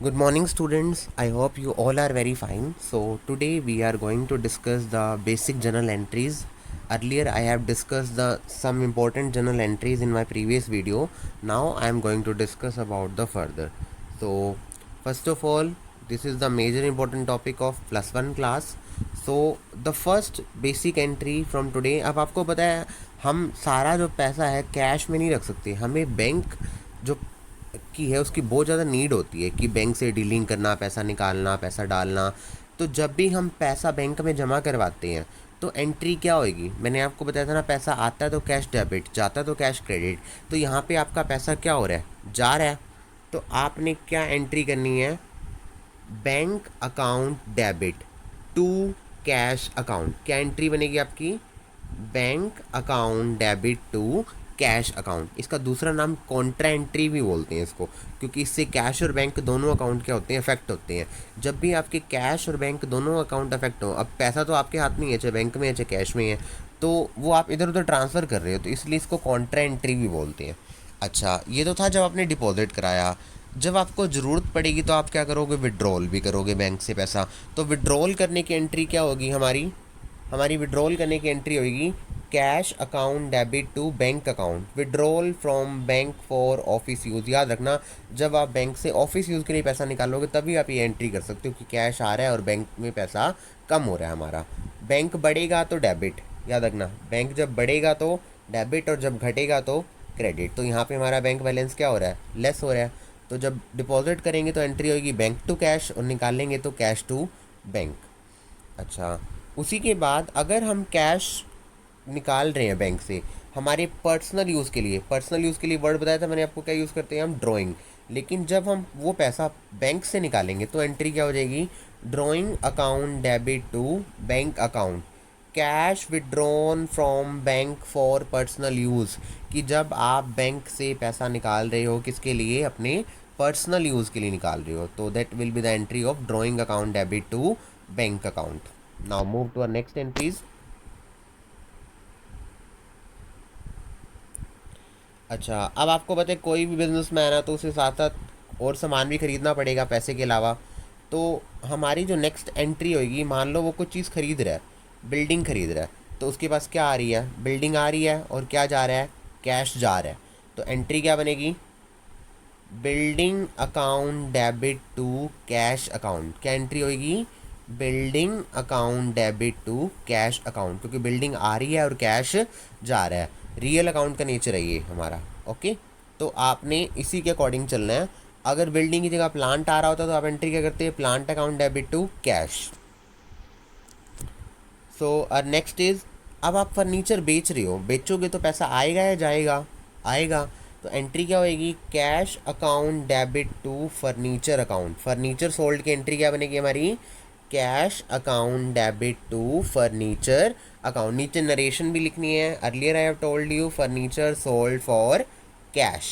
Good morning, students. I hope you all are very fine. So, today we are going to discuss the basic journal entries. Earlier, I have discussed some important journal entries in my previous video. Now, I am going to discuss about the further. So, first of all, this is the major important topic of +1 class. So, the first basic entry from today. अब आपको पता है हम सारा जो पैसा है cash में नहीं रख सकते, हमें बैंक जो की है उसकी बहुत ज़्यादा नीड होती है कि बैंक से डीलिंग करना, पैसा निकालना, पैसा डालना। तो जब भी हम पैसा बैंक में जमा करवाते हैं तो एंट्री क्या होएगी, मैंने आपको बताया था ना, पैसा आता है तो कैश डेबिट, जाता है तो कैश क्रेडिट। तो यहाँ पे आपका पैसा क्या हो रहा है, जा रहा है। तो आपने क्या एंट्री करनी है, bank account debit to cash account. क्या एंट्री बनेगी आपकी, bank account debit to cash account. इसका दूसरा नाम कॉन्ट्रा एंट्री भी बोलते हैं इसको, क्योंकि इससे कैश और बैंक दोनों अकाउंट क्या होते हैं, अफेक्ट होते हैं। जब भी आपके कैश और बैंक दोनों अकाउंट अफेक्ट हो, अब पैसा तो आपके हाथ में है, चाहे बैंक में है चाहे कैश में है, तो वो आप इधर उधर ट्रांसफ़र कर रहे हो, तो इसलिए इसको कॉन्ट्रा एंट्री भी बोलते हैं। अच्छा, ये तो था जब आपने डिपॉजिट कराया। जब आपको ज़रूरत पड़ेगी तो आप क्या करोगे, विड्रॉल भी करोगे बैंक से पैसा। तो विड्रॉल करने की एंट्री क्या होगी हमारी, हमारी विड्रॉल करने की एंट्री होगी cash account debit to bank account, withdrawal from bank for office use. याद रखना, जब आप बैंक से ऑफिस यूज़ के लिए पैसा निकालोगे तभी आप ये एंट्री कर सकते हो कि कैश आ रहा है और बैंक में पैसा कम हो रहा है हमारा। बैंक बढ़ेगा तो डेबिट, याद रखना, बैंक जब बढ़ेगा तो डेबिट और जब घटेगा तो क्रेडिट। तो यहाँ पे हमारा बैंक बैलेंस क्या हो रहा है, लेस हो रहा है। तो जब डिपॉजिट करेंगे तो एंट्री होगी बैंक टू कैश और निकालेंगे तो कैश टू बैंक। अच्छा, उसी के बाद अगर हम कैश निकाल रहे हैं बैंक से हमारे पर्सनल यूज़ के लिए, पर्सनल यूज़ के लिए वर्ड बताया था मैंने आपको, क्या यूज़ करते हैं हम, ड्राइंग। लेकिन जब हम वो पैसा बैंक से निकालेंगे तो एंट्री क्या हो जाएगी, drawing account debit to bank account, cash withdrawn from bank for personal use. कि जब आप बैंक से पैसा निकाल रहे हो किसके लिए, अपने पर्सनल यूज़ के लिए निकाल रहे हो, तो that will be the entry of drawing account debit to bank account. Now move to our next entries. अच्छा, अब आपको पता है कोई भी बिजनेस मैन है तो उसे साथ साथ और सामान भी खरीदना पड़ेगा पैसे के अलावा। तो हमारी जो नेक्स्ट एंट्री होगी, मान लो वो कुछ चीज़ खरीद रहा है, बिल्डिंग खरीद रहा है, तो उसके पास क्या आ रही है, बिल्डिंग आ रही है और क्या जा रहा है, कैश जा रहा है। तो एंट्री क्या बनेगी, building account debit to cash account. क्या एंट्री होगी, building account debit to cash account, क्योंकि बिल्डिंग आ रही है और कैश जा रहा है। रियल अकाउंट का नेचर है ये हमारा। ओके, तो आपने इसी के अकॉर्डिंग चलना है। अगर बिल्डिंग की जगह प्लांट आ रहा होता तो आप एंट्री क्या करते हैं, plant account debit to cash. So next is, अब आप फर्नीचर बेच रहे हो, बेचोगे तो पैसा आएगा या जाएगा, आएगा। तो एंट्री क्या होएगी, cash account debit to furniture account. Furniture sold की एंट्री क्या बनेगी हमारी, cash account debit to furniture account. नीचे नरेशन भी लिखनी है, earlier I have told you furniture sold for cash.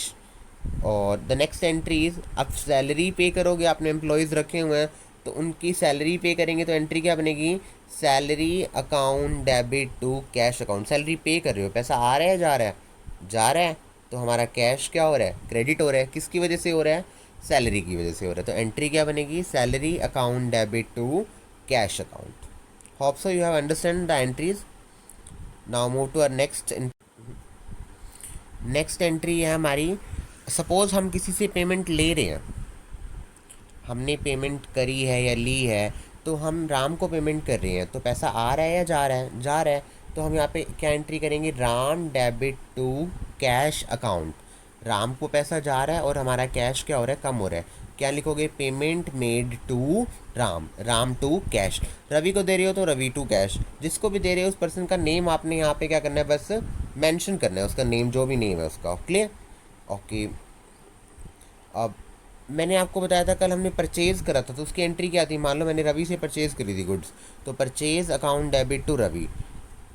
और द नेक्स्ट एंट्री इज, अब सैलरी पे करोगे, आपने एम्प्लॉयज़ रखे हुए हैं तो उनकी सैलरी पे करेंगे, तो एंट्री क्या बनेगी, salary account debit to cash account. Salary pay कर रहे हो, पैसा आ रहा है जा रहा है, जा रहा है, तो हमारा कैश क्या हो रहा है, क्रेडिट हो रहा है। किसकी वजह से हो रहा है, सैलरी की वजह से हो रहा है। तो एंट्री क्या बनेगी, salary account debit to cash account. Hope so you have understand the entries. Now move to our next entry है हमारी, सपोज़ हम किसी से पेमेंट ले रहे हैं, हमने पेमेंट करी है या ली है, तो हम राम को पेमेंट कर रहे हैं, तो पैसा आ रहा है या जा रहा है, जा रहा है। तो हम यहाँ पे क्या एंट्री करेंगे, Ram debit to cash account. Ram को पैसा जा रहा है और हमारा कैश क्या हो रहा है, कम हो रहा है। क्या लिखोगे, payment made to Ram, Ram to cash. Ravi को दे रहे हो तो रवि टू कैश। जिसको भी दे रहे हो उस पर्सन का नेम आपने यहाँ पे क्या करना है, बस मेंशन करना है उसका नेम, जो भी नेम है उसका। Clear, okay. अब मैंने आपको बताया था कल हमने परचेज़ करा था, तो उसकी एंट्री क्या थी, मान लो मैंने रवि से परचेज़ करी थी गुड्स, तो purchase account debit to Ravi.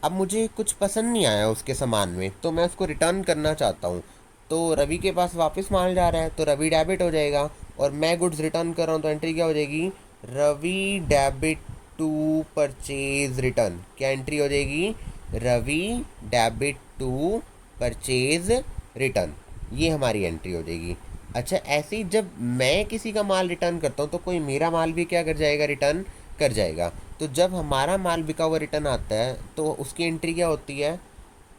अब मुझे कुछ पसंद नहीं आया उसके सामान में, तो मैं उसको रिटर्न करना चाहता हूँ, तो रवि के पास वापस माल जा रहा है तो रवि डेबिट हो जाएगा, और मैं गुड्स रिटर्न कर रहा हूँ तो एंट्री क्या हो जाएगी, Ravi debit to purchase return. क्या एंट्री हो जाएगी, Ravi debit to purchase return. ये हमारी एंट्री हो जाएगी। अच्छा, ऐसे ही जब मैं किसी का माल रिटर्न करता हूँ तो कोई मेरा माल भी क्या कर जाएगा, रिटर्न कर जाएगा। तो जब हमारा माल बिका हुआ रिटर्न आता है तो उसकी एंट्री क्या होती है,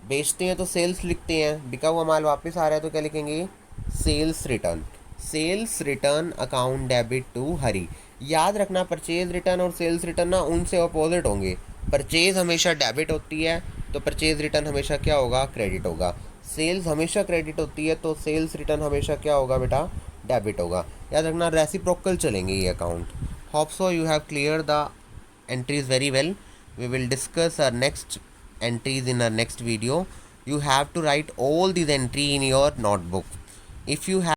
बेचते हैं तो सेल्स लिखते हैं, बिका हुआ माल वापस आ रहा है तो क्या लिखेंगे, sales return. Sales return account debit to Hari. याद रखना, परचेज रिटर्न और सेल्स रिटर्न ना उनसे अपोजिट होंगे। परचेज हमेशा डेबिट होती है तो परचेज रिटर्न हमेशा क्या होगा, क्रेडिट होगा। सेल्स हमेशा क्रेडिट होती है तो सेल्स रिटर्न हमेशा क्या होगा बेटा, डेबिट होगा। याद रखना, रेसिप्रोकल चलेंगे ये account. Hope so you have clear the entries very well. We will discuss our next entries in our next video. You have to write all these entry in your notebook. If you have